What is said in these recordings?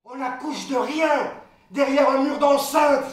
On accouche de rien, derrière un mur d'enceinte.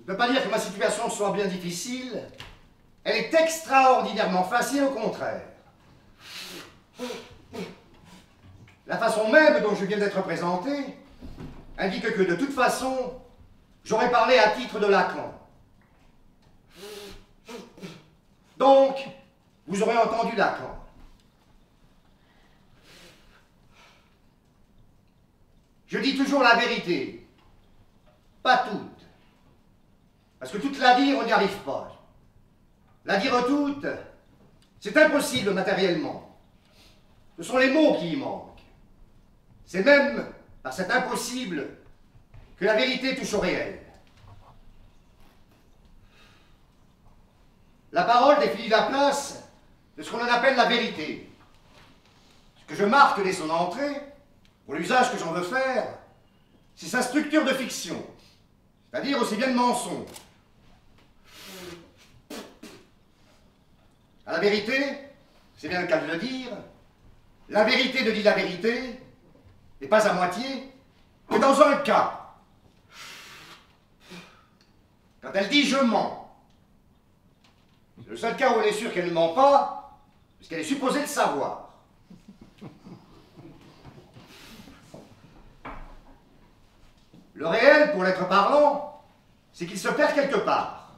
Je ne peux pas dire que ma situation soit bien difficile. Elle est extraordinairement facile, au contraire. La façon même dont je viens d'être présenté indique que, de toute façon, j'aurais parlé à titre de Lacan. Donc, vous aurez entendu Lacan. Je dis toujours la vérité, pas toute. Parce que toute la dire, on n'y arrive pas. La dire toute, c'est impossible matériellement. Ce sont les mots qui y manquent. C'est même par cet impossible que la vérité touche au réel. La parole définit la place de ce qu'on en appelle la vérité. Ce que je marque dès son entrée, pour l'usage que j'en veux faire, c'est sa structure de fiction, c'est-à-dire aussi bien de mensonge. À la vérité, c'est bien le cas de le dire, la vérité ne dit la vérité, et pas à moitié, que dans un cas. Quand elle dit « je mens », c'est le seul cas où elle est sûre qu'elle ne ment pas, parce qu'elle est supposée le savoir. Le réel, pour l'être parlant, c'est qu'il se perd quelque part.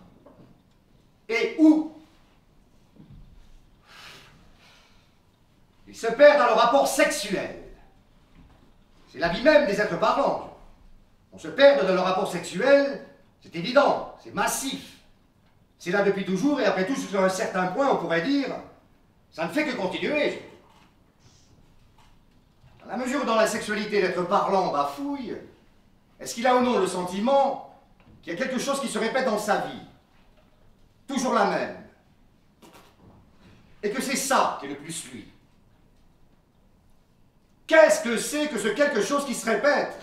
Et où? Il se perd dans le rapport sexuel. C'est la vie même des êtres parlants. On se perd dans le rapport sexuel, c'est évident, c'est massif. C'est là depuis toujours, et après tout, jusqu'à un certain point, on pourrait dire, ça ne fait que continuer. Dans la mesure où dans la sexualité l'être parlant bafouille, est-ce qu'il a ou non le sentiment qu'il y a quelque chose qui se répète dans sa vie, toujours la même, et que c'est ça qui est le plus lui? Qu'est-ce que c'est que ce quelque chose qui se répète?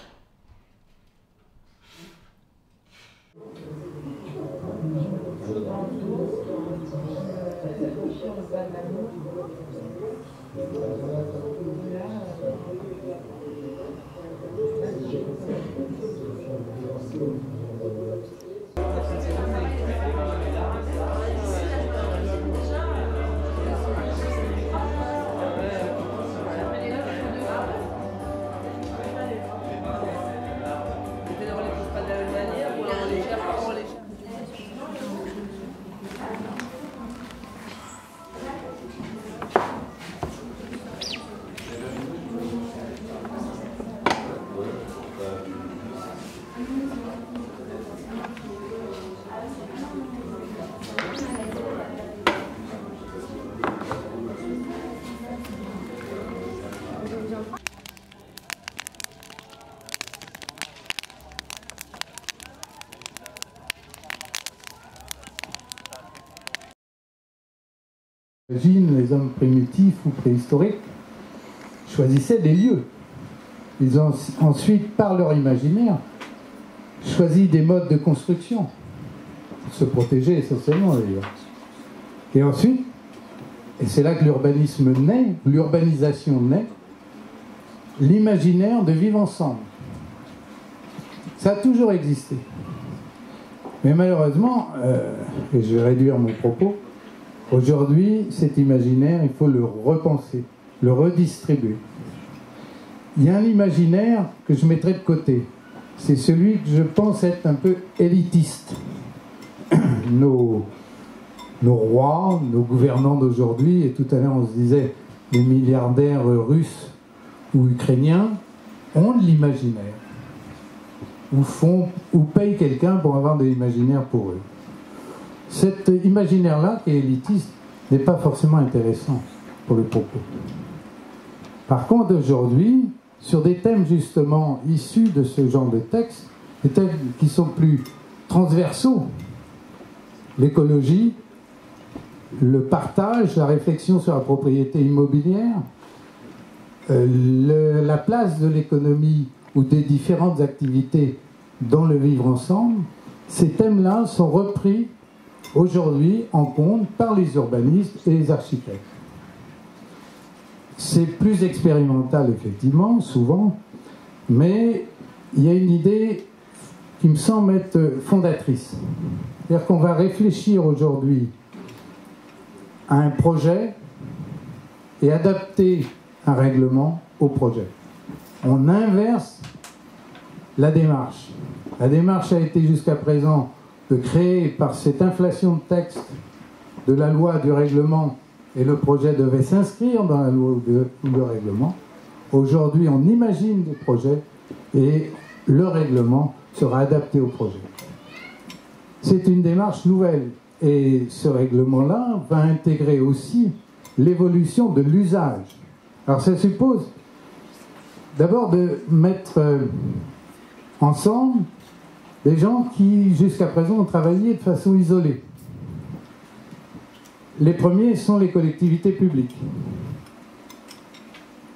Les hommes primitifs ou préhistoriques choisissaient des lieux. Ils ont ensuite, par leur imaginaire, choisi des modes de construction, pour se protéger essentiellement d'ailleurs. Et ensuite, et c'est là que l'urbanisme naît, l'urbanisation naît, l'imaginaire de vivre ensemble. Ça a toujours existé. Mais malheureusement, et je vais réduire mon propos, aujourd'hui, cet imaginaire, il faut le repenser, le redistribuer. Il y a un imaginaire que je mettrai de côté. C'est celui que je pense être un peu élitiste. Nos rois, nos gouvernants d'aujourd'hui, et tout à l'heure on se disait, les milliardaires russes ou ukrainiens ont de l'imaginaire, ou payent quelqu'un pour avoir de l'imaginaire pour eux. Cet imaginaire-là, qui est élitiste, n'est pas forcément intéressant pour le propos. Par contre, aujourd'hui, sur des thèmes justement issus de ce genre de textes, des thèmes qui sont plus transversaux, l'écologie, le partage, la réflexion sur la propriété immobilière, la place de l'économie ou des différentes activités dans le vivre ensemble, ces thèmes-là sont repris aujourd'hui en compte par les urbanistes et les architectes. C'est plus expérimental, effectivement, souvent, mais il y a une idée qui me semble être fondatrice. C'est-à-dire qu'on va réfléchir aujourd'hui à un projet et adapter un règlement au projet. On inverse la démarche. La démarche a été jusqu'à présent de créer par cette inflation de texte de la loi, du règlement, et le projet devait s'inscrire dans la loi ou le règlement. Aujourd'hui, on imagine des projets et le règlement sera adapté au projet. C'est une démarche nouvelle et ce règlement-là va intégrer aussi l'évolution de l'usage. Alors ça suppose d'abord de mettre ensemble des gens qui jusqu'à présent ont travaillé de façon isolée. Les premiers sont les collectivités publiques.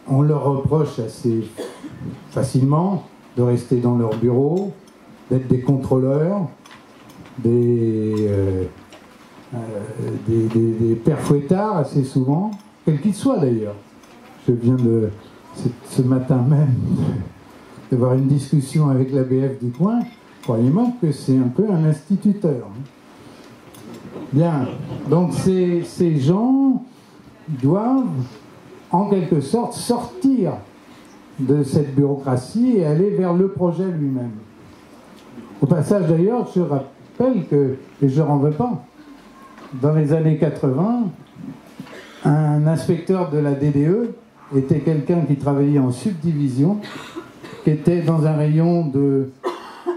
On leur reproche assez facilement de rester dans leur bureau, d'être des contrôleurs, des pères fouettards assez souvent, quels qu'ils soient d'ailleurs. Je viens de, ce matin même, d'avoir une discussion avec l'ABF du coin. Croyez-moi que c'est un peu un instituteur. Bien, donc ces gens doivent en quelque sorte sortir de cette bureaucratie et aller vers le projet lui-même. Au passage d'ailleurs, je rappelle que, et je n'en veux pas, dans les années 80, un inspecteur de la DDE était quelqu'un qui travaillait en subdivision, qui était dans un rayon de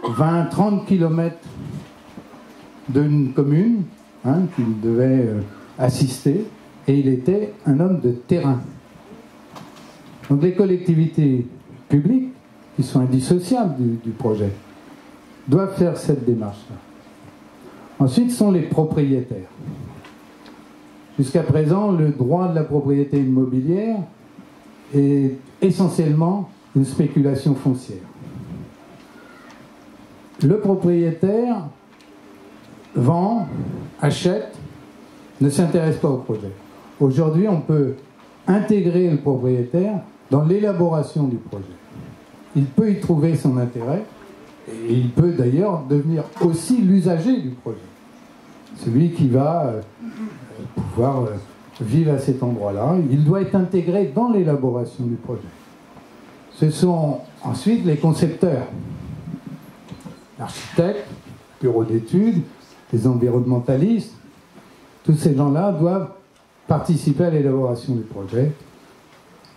20-30 km d'une commune, qu'il devait assister, et il était un homme de terrain. Donc les collectivités publiques, qui sont indissociables du projet, doivent faire cette démarche-là. Ensuite sont les propriétaires. Jusqu'à présent, le droit de la propriété immobilière est essentiellement une spéculation foncière. Le propriétaire vend, achète, ne s'intéresse pas au projet. Aujourd'hui, on peut intégrer le propriétaire dans l'élaboration du projet. Il peut y trouver son intérêt et il peut d'ailleurs devenir aussi l'usager du projet. Celui qui va pouvoir vivre à cet endroit-là, il doit être intégré dans l'élaboration du projet. Ce sont ensuite les concepteurs, l'architecte, le bureau d'études, les environnementalistes. Tous ces gens-là doivent participer à l'élaboration du projet.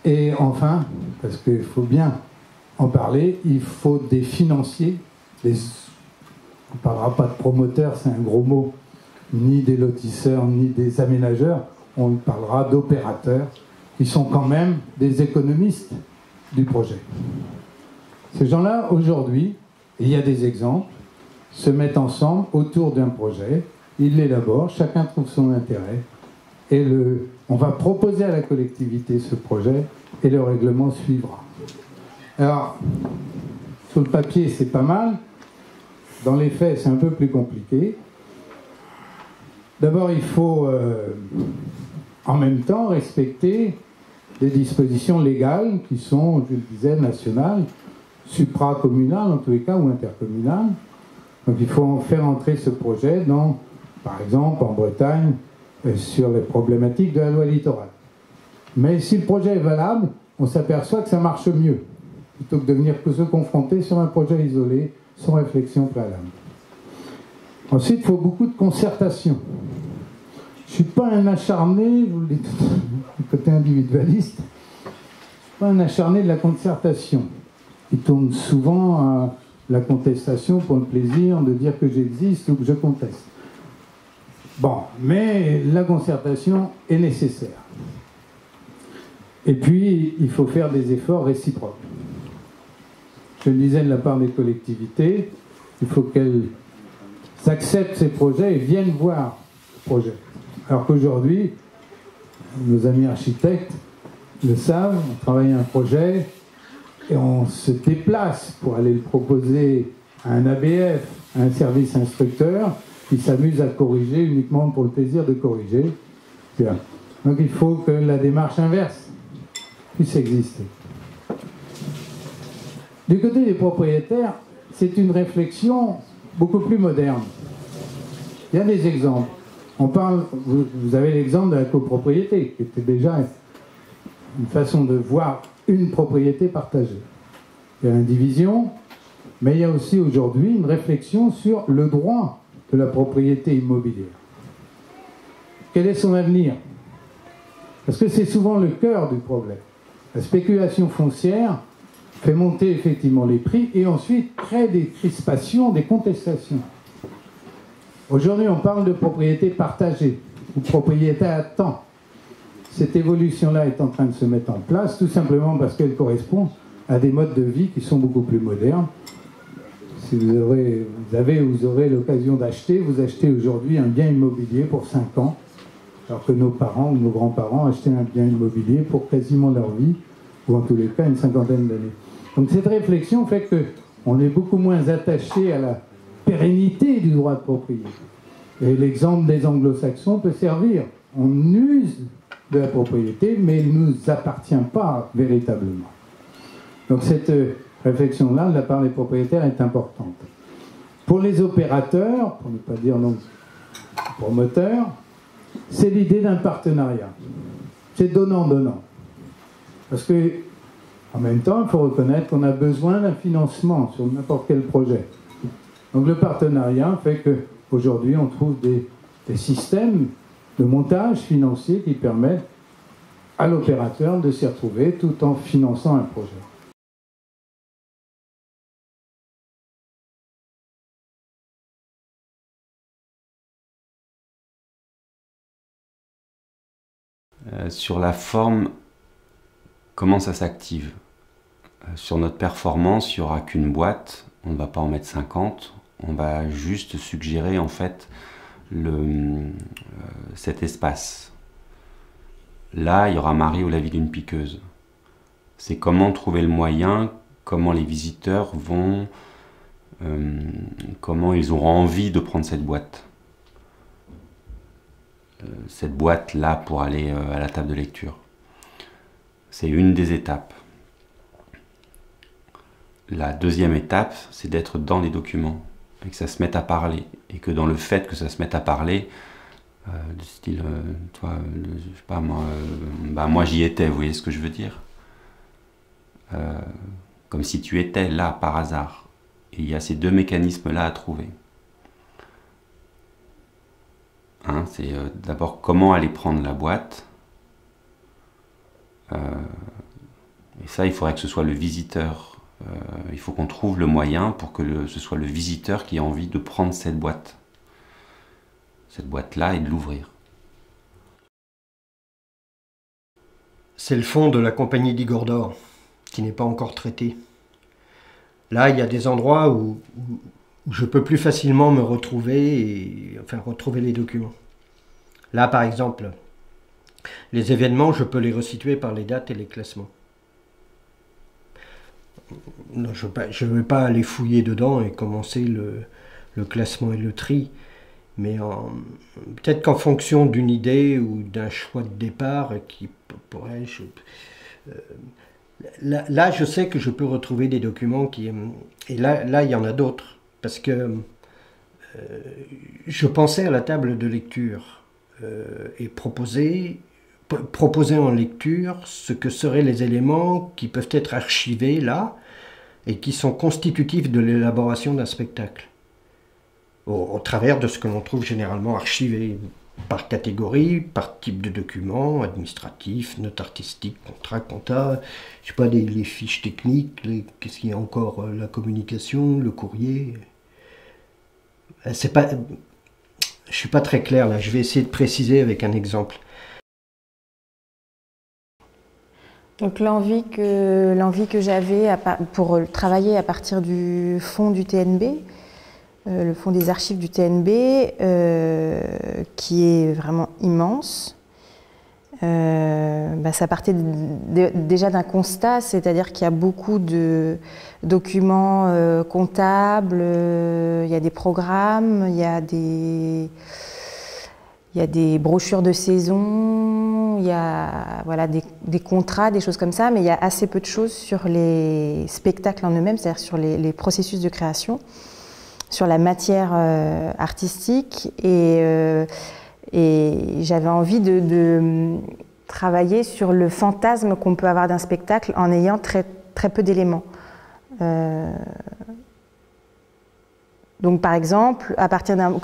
Et enfin, parce qu'il faut bien en parler, il faut des financiers, on ne parlera pas de promoteurs, c'est un gros mot, ni des lotisseurs, ni des aménageurs, on parlera d'opérateurs, qui sont quand même des économistes du projet. Ces gens-là, aujourd'hui, et il y a des exemples, se mettent ensemble autour d'un projet, ils l'élaborent, chacun trouve son intérêt, et on va proposer à la collectivité ce projet, et le règlement suivra. Alors, sur le papier, c'est pas mal. Dans les faits, c'est un peu plus compliqué. D'abord, il faut en même temps respecter des dispositions légales qui sont, je le disais, nationales, supracommunales en tous les cas, ou intercommunales. Donc il faut faire entrer ce projet dans, par exemple, en Bretagne, sur les problématiques de la loi littorale. Mais si le projet est valable, on s'aperçoit que ça marche mieux, plutôt que de venir se confronter sur un projet isolé, sans réflexion préalable. Ensuite, il faut beaucoup de concertation. je ne suis pas un acharné, je vous le dis tout du côté individualiste, je ne suis pas un acharné de la concertation. Il tourne souvent à la contestation pour le plaisir de dire que j'existe ou que je conteste. Bon, mais la concertation est nécessaire. Et puis, il faut faire des efforts réciproques. Je le disais de la part des collectivités, il faut qu'elles acceptent ces projets et viennent voir le projet. Alors qu'aujourd'hui, nos amis architectes le savent, on travaille un projet et on se déplace pour aller le proposer à un ABF, à un service instructeur, qui s'amuse à corriger uniquement pour le plaisir de corriger. Bien. Donc il faut que la démarche inverse puisse exister. Du côté des propriétaires, c'est une réflexion beaucoup plus moderne. Il y a des exemples. On parle, vous avez l'exemple de la copropriété, qui était déjà une façon de voir une propriété partagée. Il y a l'indivision, mais il y a aussi aujourd'hui une réflexion sur le droit de la propriété immobilière. Quel est son avenir? Parce que c'est souvent le cœur du problème. La spéculation foncière fait monter effectivement les prix et ensuite crée des crispations, des contestations. Aujourd'hui, on parle de propriété partagée ou propriété à temps. Cette évolution-là est en train de se mettre en place, tout simplement parce qu'elle correspond à des modes de vie qui sont beaucoup plus modernes. Si vous aurez l'occasion d'acheter, vous achetez aujourd'hui un bien immobilier pour 5 ans, alors que nos parents ou nos grands-parents achetaient un bien immobilier pour quasiment leur vie, ou en tous les cas une cinquantaine d'années. Donc cette réflexion fait qu'on est beaucoup moins attaché à la pérennité du droit de propriété. Et l'exemple des anglo-saxons peut servir. On use de la propriété, mais il ne nous appartient pas véritablement. Donc cette réflexion-là, de la part des propriétaires, est importante. Pour les opérateurs, pour ne pas dire non promoteurs, c'est l'idée d'un partenariat. C'est donnant-donnant. Parce que, en même temps, il faut reconnaître qu'on a besoin d'un financement sur n'importe quel projet. Donc le partenariat fait qu'aujourd'hui, on trouve des systèmes de montage financier qui permettent à l'opérateur de s'y retrouver tout en finançant un projet. Sur la forme, comment ça s'active? Sur notre performance, il n'y aura qu'une boîte, on ne va pas en mettre 50, on va juste suggérer en fait cet espace. Là, il y aura Marie ou la vie d'une piqueuse. C'est comment trouver le moyen, comment les visiteurs vont, comment ils auront envie de prendre cette boîte. Cette boîte-là pour aller à la table de lecture. C'est une des étapes. La deuxième étape, c'est d'être dans les documents et que ça se mette à parler. Et que dans le fait que ça se mette à parler, du style, toi, je sais pas moi, moi j'y étais, vous voyez ce que je veux dire? Comme si tu étais là par hasard. Et il y a ces deux mécanismes-là à trouver. Hein, c'est d'abord comment aller prendre la boîte. Et ça, il faudrait que ce soit le visiteur. Il faut qu'on trouve le moyen pour que ce soit le visiteur qui ait envie de prendre cette boîte. Cette boîte-là et de l'ouvrir. C'est le fond de la compagnie d'Igor d'Or, qui n'est pas encore traité. Là, il y a des endroits où je peux plus facilement me retrouver retrouver les documents. Là, par exemple, les événements, je peux les resituer par les dates et les classements. Non, je ne vais pas aller fouiller dedans et commencer le classement et le tri, mais peut-être qu'en fonction d'une idée ou d'un choix de départ qui pourrait... Là, je sais que je peux retrouver des documents qui... Et là, il y en a d'autres. Parce que je pensais à la table de lecture et proposer en lecture ce que seraient les éléments qui peuvent être archivés là et qui sont constitutifs de l'élaboration d'un spectacle. Au travers de ce que l'on trouve généralement archivé. par catégorie, par type de document, administratif, note artistique, contrat, compta, je sais pas, les fiches techniques, qu'est-ce qu'il y a encore, la communication, le courrier. C'est pas, je suis pas très clair là, je vais essayer de préciser avec un exemple. Donc l'envie que j'avais pour travailler à partir du fonds du TNB, le fonds des archives du TNB, qui est vraiment immense, ça partait déjà d'un constat, c'est-à-dire qu'il y a beaucoup de documents comptables, il y a des programmes, il y a des brochures de saison, il y a voilà, des contrats, des choses comme ça, mais il y a assez peu de choses sur les spectacles en eux-mêmes, c'est-à-dire sur les processus de création, sur la matière artistique. Et j'avais envie de travailler sur le fantasme qu'on peut avoir d'un spectacle en ayant très, très peu d'éléments. Donc par exemple, à partir d'un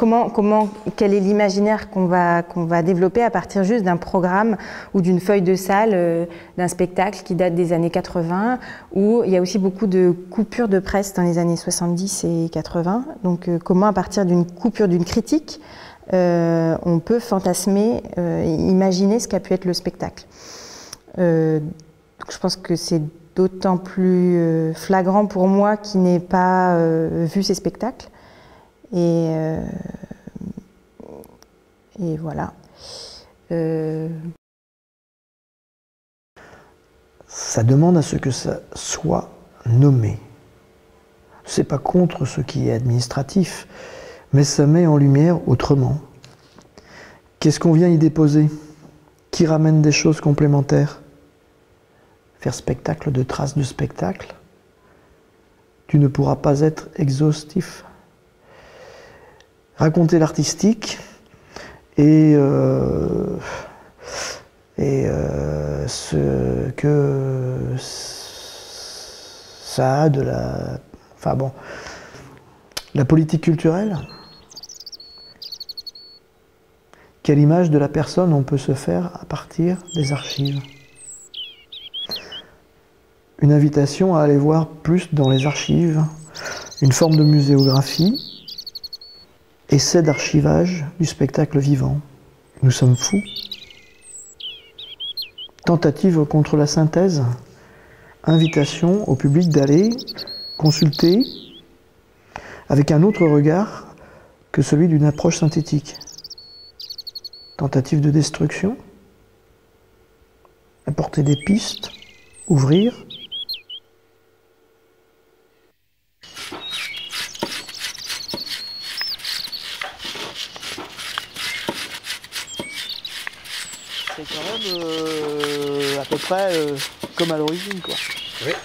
quel est l'imaginaire qu'on va développer à partir juste d'un programme ou d'une feuille de salle d'un spectacle qui date des années 80, où il y a aussi beaucoup de coupures de presse dans les années 70 et 80. Donc comment à partir d'une coupure, d'une critique, on peut fantasmer, imaginer ce qu'a pu être le spectacle. Donc je pense que c'est d'autant plus flagrant pour moi qui n'ai pas vu ces spectacles. Et voilà. Ça demande à ce que ça soit nommé. C'est pas contre ce qui est administratif, mais ça met en lumière autrement. Qu'est-ce qu'on vient y déposer? Qui ramène des choses complémentaires? Faire spectacle de traces de spectacle, tu ne pourras pas être exhaustif. Raconter l'artistique et ce que ça a de la... Enfin bon, la politique culturelle. Quelle image de la personne on peut se faire à partir des archives? Une invitation à aller voir plus dans les archives, une forme de muséographie, essai d'archivage du spectacle vivant. Nous sommes fous. Tentative contre la synthèse, invitation au public d'aller consulter avec un autre regard que celui d'une approche synthétique. Tentative de destruction, apporter des pistes, ouvrir. C'est quand même à peu près comme à l'origine, quoi. Oui. Ouais.